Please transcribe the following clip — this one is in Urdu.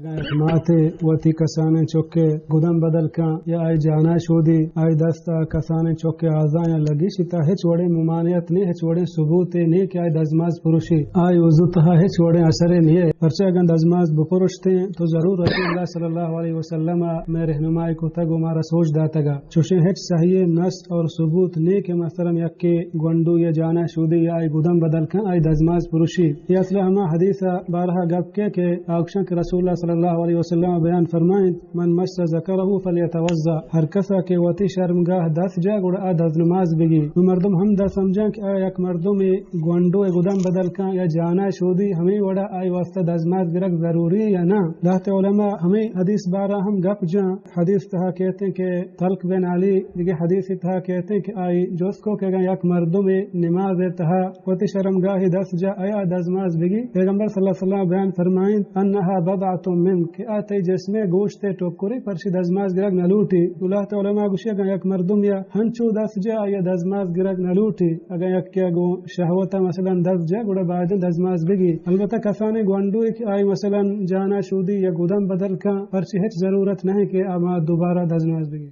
ماتے وتی کسانے چوکے گدم بدل کان یا آئی جانا شودی آئی دستا کسانے چوکے آزایا لگی شتا ہچ وڑے ممانعت نہیں ہچ وڑے ثبوت نہیں کہ آئی دزماز پروشی آئی وضو تہا ہچ وڑے اثر نہیں پرچہ اگر دزماز بپروشتے ہیں تو ضرور رسول اللہ صلی اللہ علیہ وسلم میں رہنمائی کو تگ ہمارا سوچ داتا گا چوشے ہچ صحیح نص اور ثبوت نہیں کہ مثلا یکی گونڈو یا جانا شودی یا آئی گدم بدل کان آئی دزماز پروشی یہ اصل ہما حدیثہ بارہا گپ کے آکشن کے رسول اللہ صلی اللہ علیہ وسلم بیان فرمائیں من مس ذکرہ فلیتوضا ہر کسا کے وتی شرمگاہ دس جا گڑ دز نماز بگی مردم ہم دا سمجھا کہ یک مردم گونڈو گدم بدل کان یا جانا شودی ہمیں وڑا آئی واسطہ دزماز گرک ضروری یا نہ دہت علماء ہمیں حدیث بارہ ہم گپ جاں حدیث تہا کہتے ہیں کہ طلق بن علی دیگه حدیث تہا کہتے ہیں کہ آئی جس کو کہ یک مردم نماز تہا وتی شرمگاہ دس جا آیا دزماز بگی پیغمبر صلی اللہ علیہ وسلم بیان فرمائیں انہا بضعۃ من کہ آتے جسم گوشت ٹوکری پرشی دزماز گرگ نلوٹی اللہ علماء گوشی اگر یک مردم یا ہنچو دس جا یا دزماز گرگ نلوٹی اگر یک کیا گو شہوتا مثلا دس جا گوڑا بعد دزماز بگی البتہ کسانے گوانڈو ایک آئی مثلا جانا شودی یا گودم بدل کا پرشی ہچ ضرورت نہیں کہ اما دوبارہ دزماز بگی